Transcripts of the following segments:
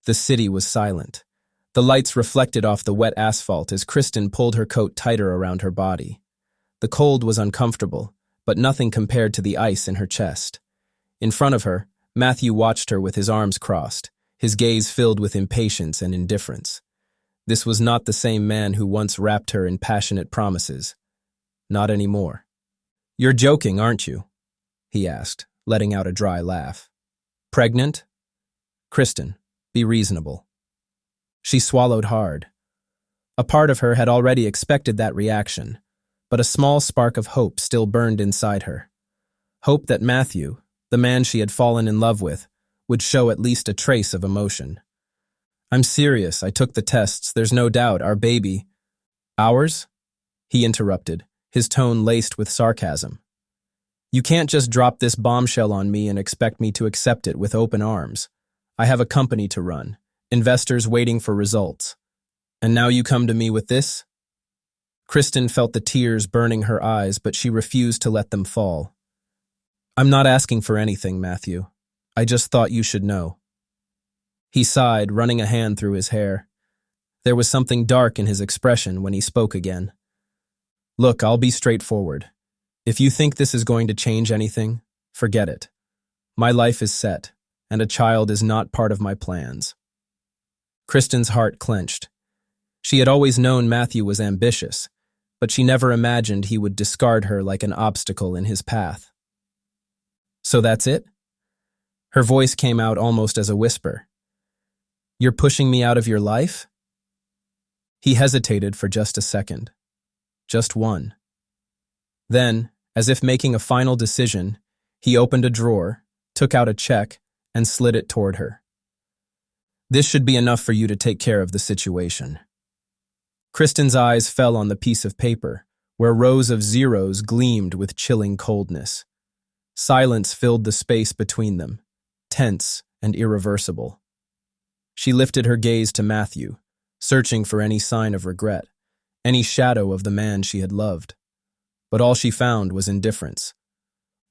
The city was silent. The lights reflected off the wet asphalt as Kristen pulled her coat tighter around her body. The cold was uncomfortable, but nothing compared to the ice in her chest. In front of her, Matthew watched her with his arms crossed, his gaze filled with impatience and indifference. This was not the same man who once wrapped her in passionate promises. Not anymore. "You're joking, aren't you?" he asked, letting out a dry laugh. "Pregnant? Kristen, be reasonable." She swallowed hard. A part of her had already expected that reaction, but a small spark of hope still burned inside her. Hope that Matthew, the man she had fallen in love with, would show at least a trace of emotion. "I'm serious, I took the tests, there's no doubt, our baby—" "Ours?" he interrupted, his tone laced with sarcasm. "You can't just drop this bombshell on me and expect me to accept it with open arms. I have a company to run, investors waiting for results. And now you come to me with this?" Kristen felt the tears burning her eyes, but she refused to let them fall. "I'm not asking for anything, Matthew. I just thought you should know." He sighed, running a hand through his hair. There was something dark in his expression when he spoke again. "Look, I'll be straightforward. If you think this is going to change anything, forget it. My life is set, and a child is not part of my plans." Kristen's heart clenched. She had always known Matthew was ambitious, but she never imagined he would discard her like an obstacle in his path. "So that's it?" Her voice came out almost as a whisper. "You're pushing me out of your life?" He hesitated for just a second. Just one. Then, as if making a final decision, he opened a drawer, took out a check, and slid it toward her. "This should be enough for you to take care of the situation." Kristen's eyes fell on the piece of paper, where rows of zeros gleamed with chilling coldness. Silence filled the space between them, tense and irreversible. She lifted her gaze to Matthew, searching for any sign of regret, any shadow of the man she had loved. But all she found was indifference.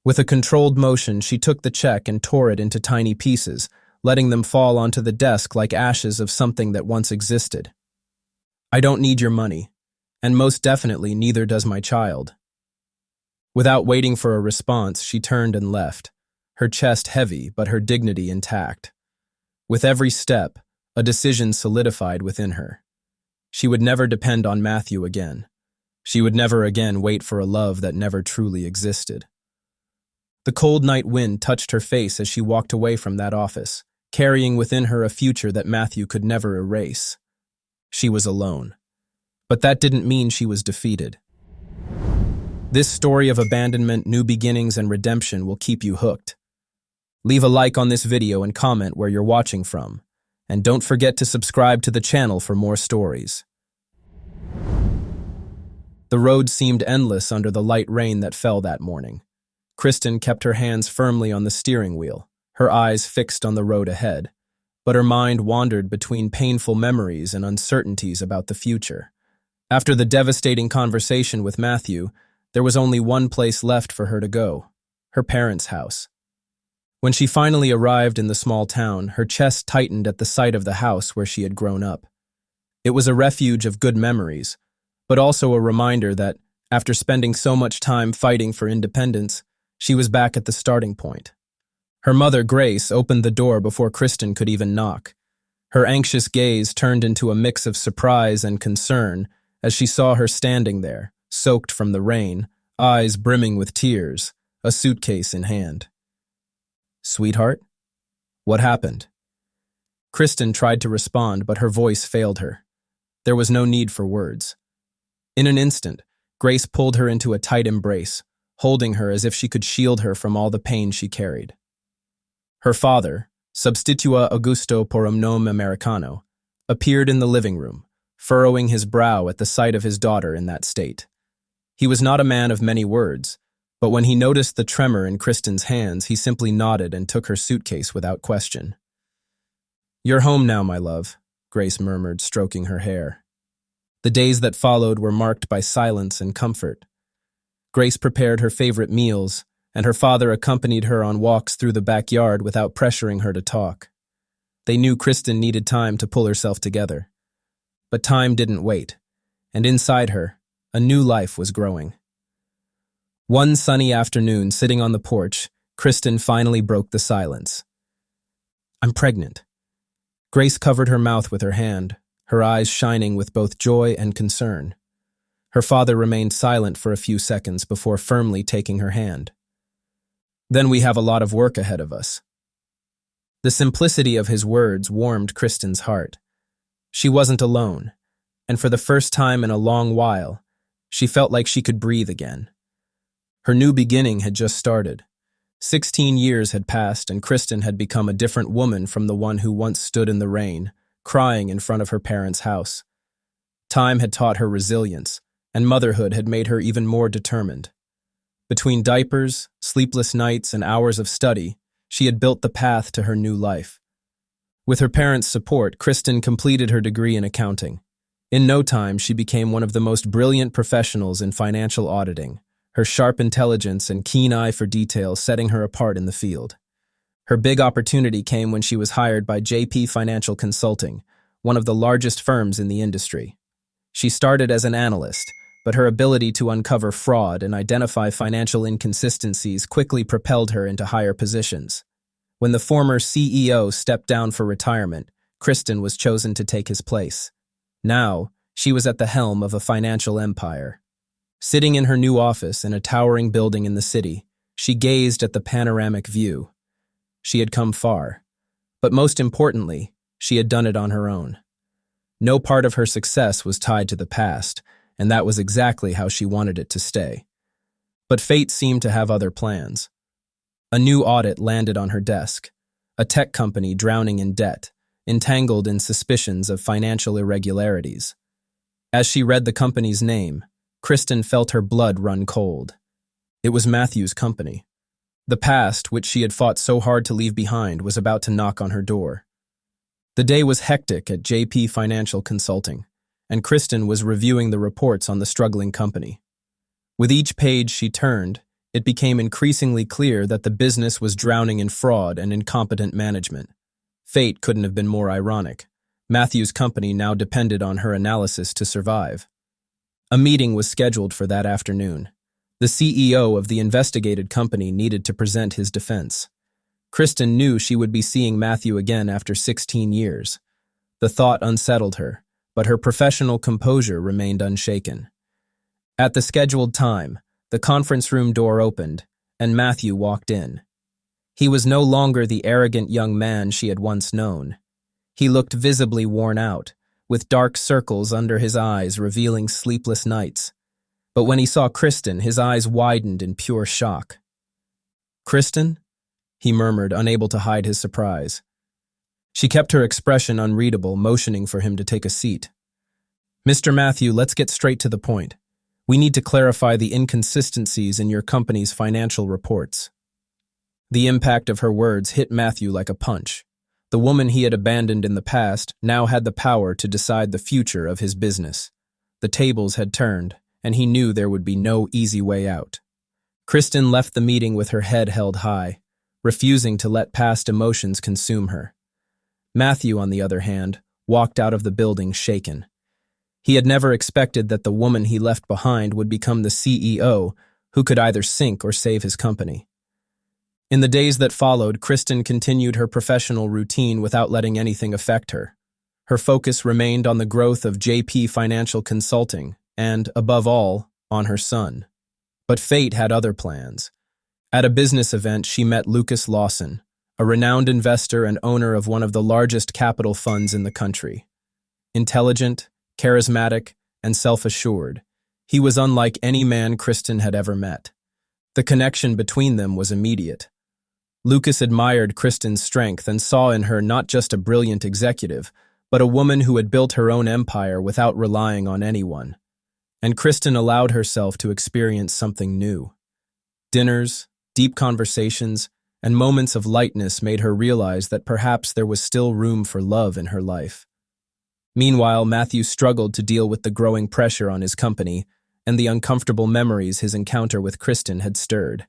With a controlled motion, she took the check and tore it into tiny pieces, letting them fall onto the desk like ashes of something that once existed. "I don't need your money, and most definitely neither does my child." Without waiting for a response, she turned and left, her chest heavy but her dignity intact. With every step, a decision solidified within her. She would never depend on Matthew again. She would never again wait for a love that never truly existed. The cold night wind touched her face as she walked away from that office, carrying within her a future that Matthew could never erase. She was alone. But that didn't mean she was defeated. This story of abandonment, new beginnings, and redemption will keep you hooked. Leave a like on this video and comment where you're watching from. And don't forget to subscribe to the channel for more stories. The road seemed endless under the light rain that fell that morning. Kristen kept her hands firmly on the steering wheel, her eyes fixed on the road ahead, but her mind wandered between painful memories and uncertainties about the future. After the devastating conversation with Matthew, there was only one place left for her to go, her parents' house. When she finally arrived in the small town, her chest tightened at the sight of the house where she had grown up. It was a refuge of good memories, but also a reminder that, after spending so much time fighting for independence, she was back at the starting point. Her mother, Grace, opened the door before Kristen could even knock. Her anxious gaze turned into a mix of surprise and concern as she saw her standing there, soaked from the rain, eyes brimming with tears, a suitcase in hand. "Sweetheart? What happened?" Kristen tried to respond, but her voice failed her. There was no need for words. In an instant, Grace pulled her into a tight embrace, holding her as if she could shield her from all the pain she carried. Her father, Substitua Augusto por un nome Americano, appeared in the living room, furrowing his brow at the sight of his daughter in that state. He was not a man of many words, but when he noticed the tremor in Kristen's hands, he simply nodded and took her suitcase without question. "You're home now, my love," Grace murmured, stroking her hair. The days that followed were marked by silence and comfort. Grace prepared her favorite meals, and her father accompanied her on walks through the backyard without pressuring her to talk. They knew Kristen needed time to pull herself together. But time didn't wait, and inside her, a new life was growing. One sunny afternoon, sitting on the porch, Kristen finally broke the silence. "I'm pregnant." Grace covered her mouth with her hand, her eyes shining with both joy and concern. Her father remained silent for a few seconds before firmly taking her hand. "Then we have a lot of work ahead of us." The simplicity of his words warmed Kristen's heart. She wasn't alone, and for the first time in a long while, she felt like she could breathe again. Her new beginning had just started. 16 years had passed, and Kristen had become a different woman from the one who once stood in the rain, crying in front of her parents' house. Time had taught her resilience, and motherhood had made her even more determined. Between diapers, sleepless nights, and hours of study, she had built the path to her new life. With her parents' support, Kristen completed her degree in accounting. In no time, she became one of the most brilliant professionals in financial auditing, her sharp intelligence and keen eye for detail setting her apart in the field. Her big opportunity came when she was hired by JP Financial Consulting, one of the largest firms in the industry. She started as an analyst, but her ability to uncover fraud and identify financial inconsistencies quickly propelled her into higher positions. When the former CEO stepped down for retirement, Kristen was chosen to take his place. Now, she was at the helm of a financial empire. Sitting in her new office in a towering building in the city, she gazed at the panoramic view. She had come far, but most importantly, she had done it on her own. No part of her success was tied to the past, and that was exactly how she wanted it to stay. But fate seemed to have other plans. A new audit landed on her desk, a tech company drowning in debt, entangled in suspicions of financial irregularities. As she read the company's name, Kristen felt her blood run cold. It was Matthew's company. The past, which she had fought so hard to leave behind, was about to knock on her door. The day was hectic at JP Financial Consulting, and Kristen was reviewing the reports on the struggling company. With each page she turned, it became increasingly clear that the business was drowning in fraud and incompetent management. Fate couldn't have been more ironic. Matthew's company now depended on her analysis to survive. A meeting was scheduled for that afternoon. The CEO of the investigated company needed to present his defense. Kristen knew she would be seeing Matthew again after 16 years. The thought unsettled her, but her professional composure remained unshaken. At the scheduled time, the conference room door opened, and Matthew walked in. He was no longer the arrogant young man she had once known. He looked visibly worn out, with dark circles under his eyes revealing sleepless nights. But when he saw Kristen, his eyes widened in pure shock. "Kristen?" he murmured, unable to hide his surprise. She kept her expression unreadable, motioning for him to take a seat. "Mr. Matthew, let's get straight to the point. We need to clarify the inconsistencies in your company's financial reports." The impact of her words hit Matthew like a punch. The woman he had abandoned in the past now had the power to decide the future of his business. The tables had turned, and he knew there would be no easy way out. Kristen left the meeting with her head held high, refusing to let past emotions consume her. Matthew, on the other hand, walked out of the building shaken. He had never expected that the woman he left behind would become the CEO who could either sink or save his company. In the days that followed, Kristen continued her professional routine without letting anything affect her. Her focus remained on the growth of JP Financial Consulting and, above all, on her son. But fate had other plans. At a business event, she met Lucas Lawson, a renowned investor and owner of one of the largest capital funds in the country. Intelligent, charismatic, and self-assured, he was unlike any man Kristen had ever met. The connection between them was immediate. Lucas admired Kristen's strength and saw in her not just a brilliant executive, but a woman who had built her own empire without relying on anyone. And Kristen allowed herself to experience something new. Dinners, deep conversations, and moments of lightness made her realize that perhaps there was still room for love in her life. Meanwhile, Matthew struggled to deal with the growing pressure on his company and the uncomfortable memories his encounter with Kristen had stirred.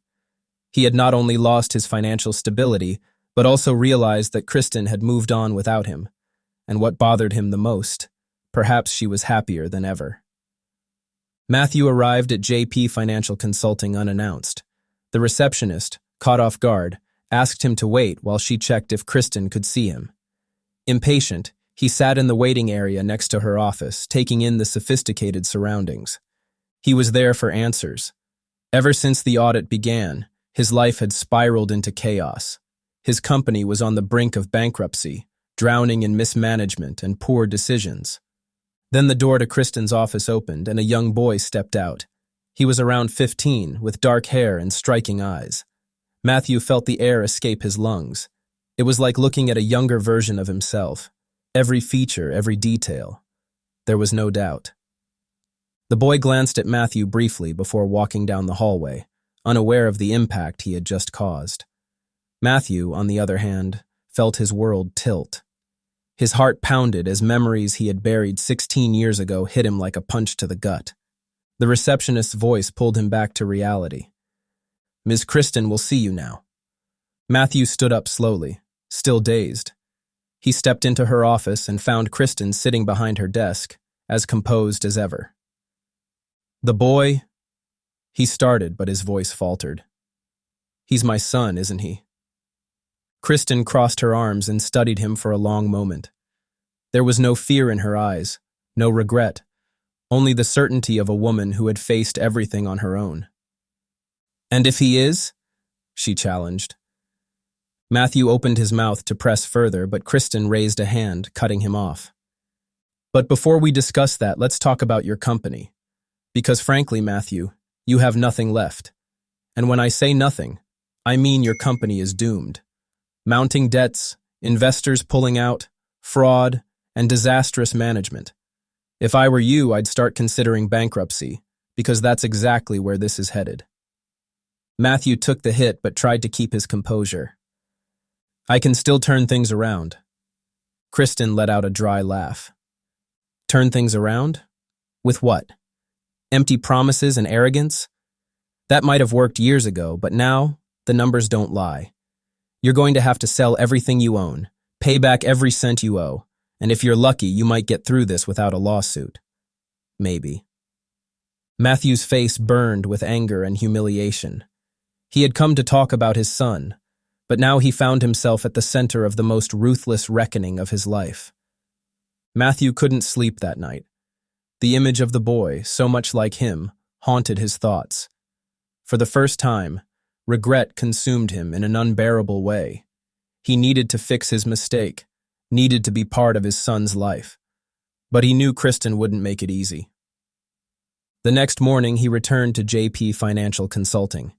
He had not only lost his financial stability, but also realized that Kristen had moved on without him, and what bothered him the most, perhaps she was happier than ever. Matthew arrived at JP Financial Consulting unannounced. The receptionist, caught off guard, asked him to wait while she checked if Kristen could see him. Impatient, he sat in the waiting area next to her office, taking in the sophisticated surroundings. He was there for answers. Ever since the audit began, his life had spiraled into chaos. His company was on the brink of bankruptcy, drowning in mismanagement and poor decisions. Then the door to Kristen's office opened and a young boy stepped out. He was around 15, with dark hair and striking eyes. Matthew felt the air escape his lungs. It was like looking at a younger version of himself. Every feature, every detail. There was no doubt. The boy glanced at Matthew briefly before walking down the hallway, unaware of the impact he had just caused. Matthew, on the other hand, felt his world tilt. His heart pounded as memories he had buried 16 years ago hit him like a punch to the gut. The receptionist's voice pulled him back to reality. "Ms. Kristen will see you now." Matthew stood up slowly, still dazed. He stepped into her office and found Kristen sitting behind her desk, as composed as ever. "The boy," he started, but his voice faltered. "He's my son, isn't he?" Kristen crossed her arms and studied him for a long moment. There was no fear in her eyes, no regret, only the certainty of a woman who had faced everything on her own. "And if he is?" she challenged. Matthew opened his mouth to press further, but Kristen raised a hand, cutting him off. "But before we discuss that, let's talk about your company. Because frankly, Matthew, you have nothing left. And when I say nothing, I mean your company is doomed. Mounting debts, investors pulling out, fraud, and disastrous management. If I were you, I'd start considering bankruptcy, because that's exactly where this is headed." Matthew took the hit but tried to keep his composure. "I can still turn things around." Kristen let out a dry laugh. "Turn things around? With what? Empty promises and arrogance? That might have worked years ago, but now the numbers don't lie. You're going to have to sell everything you own, pay back every cent you owe, and if you're lucky, you might get through this without a lawsuit. Maybe." Matthew's face burned with anger and humiliation. He had come to talk about his son, but now he found himself at the center of the most ruthless reckoning of his life. Matthew couldn't sleep that night. The image of the boy, so much like him, haunted his thoughts. For the first time, regret consumed him in an unbearable way. He needed to fix his mistake, needed to be part of his son's life. But he knew Kristen wouldn't make it easy. The next morning, he returned to JP Financial Consulting,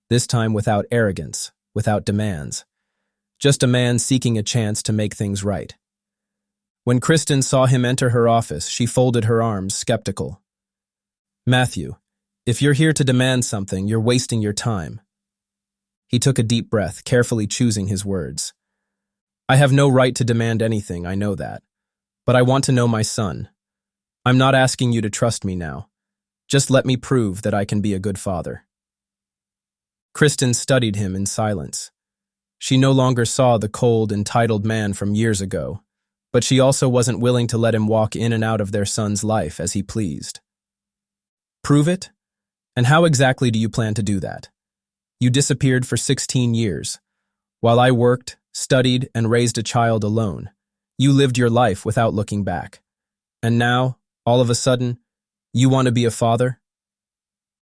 this time without arrogance, without demands. Just a man seeking a chance to make things right. When Kristen saw him enter her office, she folded her arms, skeptical. "Matthew, if you're here to demand something, you're wasting your time." He took a deep breath, carefully choosing his words. "I have no right to demand anything, I know that. But I want to know my son. I'm not asking you to trust me now. Just let me prove that I can be a good father." Kristen studied him in silence. She no longer saw the cold, entitled man from years ago, but she also wasn't willing to let him walk in and out of their son's life as he pleased. "Prove it? And how exactly do you plan to do that? You disappeared for 16 years. While I worked, studied, and raised a child alone, you lived your life without looking back. And now, all of a sudden, you want to be a father?"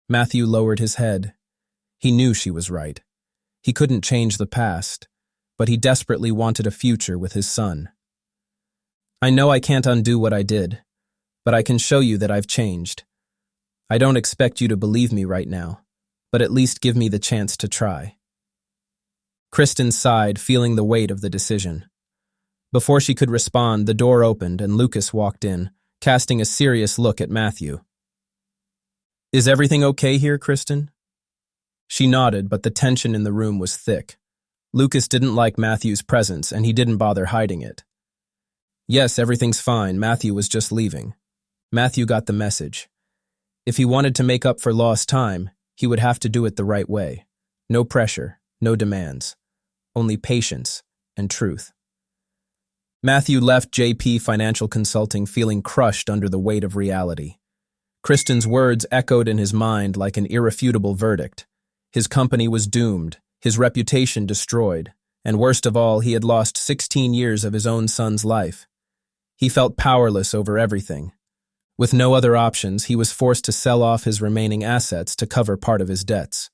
Matthew lowered his head. He knew she was right. He couldn't change the past, but he desperately wanted a future with his son. "I know I can't undo what I did, but I can show you that I've changed. I don't expect you to believe me right now, but at least give me the chance to try." Kristen sighed, feeling the weight of the decision. Before she could respond, the door opened and Lucas walked in, casting a serious look at Matthew. "Is everything okay here, Kristen?" She nodded, but the tension in the room was thick. Lucas didn't like Matthew's presence, and he didn't bother hiding it. "Yes, everything's fine. Matthew was just leaving." Matthew got the message. If he wanted to make up for lost time, he would have to do it the right way. No pressure, no demands. Only patience and truth. Matthew left JP Financial Consulting feeling crushed under the weight of reality. Kristen's words echoed in his mind like an irrefutable verdict. His company was doomed, his reputation destroyed, and worst of all, he had lost 16 years of his own son's life. He felt powerless over everything. With no other options, he was forced to sell off his remaining assets to cover part of his debts.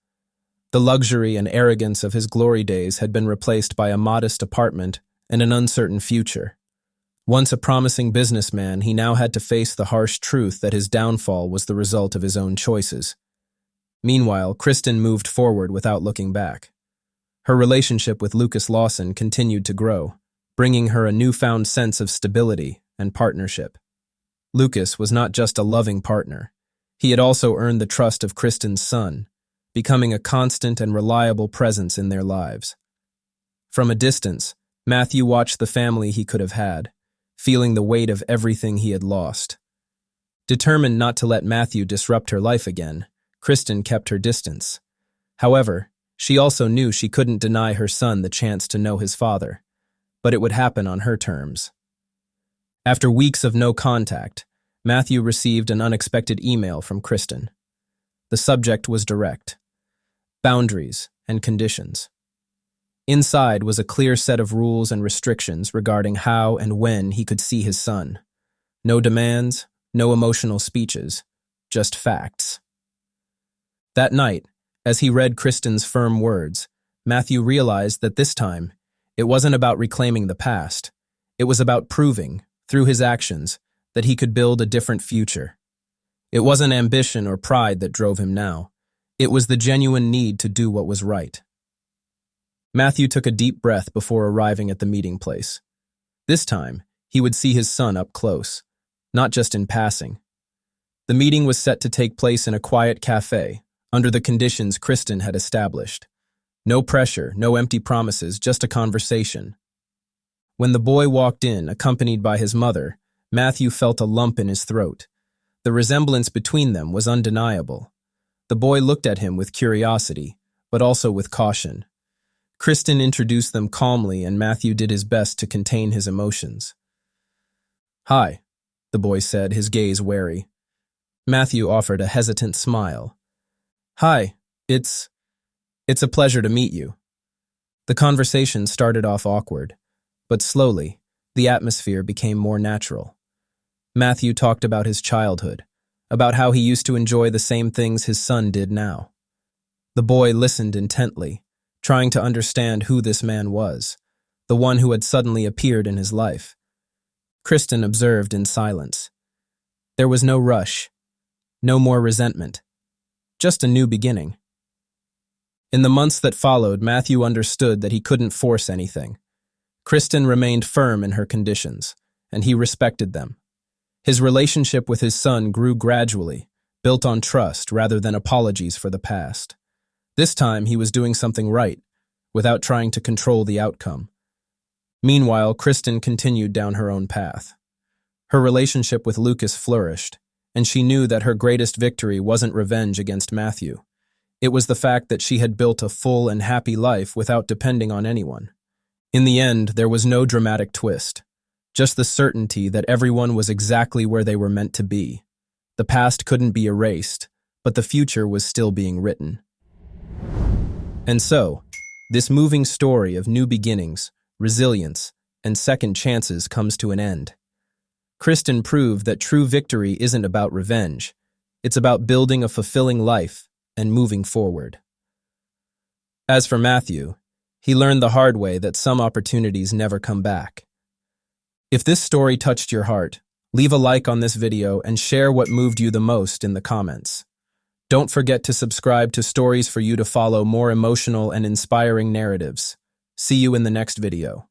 The luxury and arrogance of his glory days had been replaced by a modest apartment and an uncertain future. Once a promising businessman, he now had to face the harsh truth that his downfall was the result of his own choices. Meanwhile, Kristen moved forward without looking back. Her relationship with Lucas Lawson continued to grow, bringing her a newfound sense of stability and partnership. Lucas was not just a loving partner. He had also earned the trust of Kristen's son, becoming a constant and reliable presence in their lives. From a distance, Matthew watched the family he could have had, feeling the weight of everything he had lost. Determined not to let Matthew disrupt her life again, Kristen kept her distance. However, she also knew she couldn't deny her son the chance to know his father, but it would happen on her terms. After weeks of no contact, Matthew received an unexpected email from Kristen. The subject was direct: boundaries and conditions. Inside was a clear set of rules and restrictions regarding how and when he could see his son. No demands, no emotional speeches, just facts. That night, as he read Kristen's firm words, Matthew realized that this time, it wasn't about reclaiming the past. It was about proving, through his actions, that he could build a different future. It wasn't ambition or pride that drove him now. It was the genuine need to do what was right. Matthew took a deep breath before arriving at the meeting place. This time, he would see his son up close, not just in passing. The meeting was set to take place in a quiet cafe, under the conditions Kristen had established. No pressure, no empty promises, just a conversation. When the boy walked in, accompanied by his mother, Matthew felt a lump in his throat. The resemblance between them was undeniable. The boy looked at him with curiosity, but also with caution. Kristen introduced them calmly, and Matthew did his best to contain his emotions. "Hi," the boy said, his gaze wary. Matthew offered a hesitant smile. "Hi, it's a pleasure to meet you." The conversation started off awkward, but slowly, the atmosphere became more natural. Matthew talked about his childhood, about how he used to enjoy the same things his son did now. The boy listened intently, trying to understand who this man was, the one who had suddenly appeared in his life. Kristen observed in silence. There was no rush, no more resentment, just a new beginning. In the months that followed, Matthew understood that he couldn't force anything. Kristen remained firm in her conditions, and he respected them. His relationship with his son grew gradually, built on trust rather than apologies for the past. This time, he was doing something right, without trying to control the outcome. Meanwhile, Kristen continued down her own path. Her relationship with Lucas flourished, and she knew that her greatest victory wasn't revenge against Matthew. It was the fact that she had built a full and happy life without depending on anyone. In the end, there was no dramatic twist, just the certainty that everyone was exactly where they were meant to be. The past couldn't be erased, but the future was still being written. And so, this moving story of new beginnings, resilience, and second chances comes to an end. Kristen proved that true victory isn't about revenge. It's about building a fulfilling life and moving forward. As for Matthew, he learned the hard way that some opportunities never come back. If this story touched your heart, leave a like on this video and share what moved you the most in the comments. Don't forget to subscribe to Stories for you to follow more emotional and inspiring narratives. See you in the next video.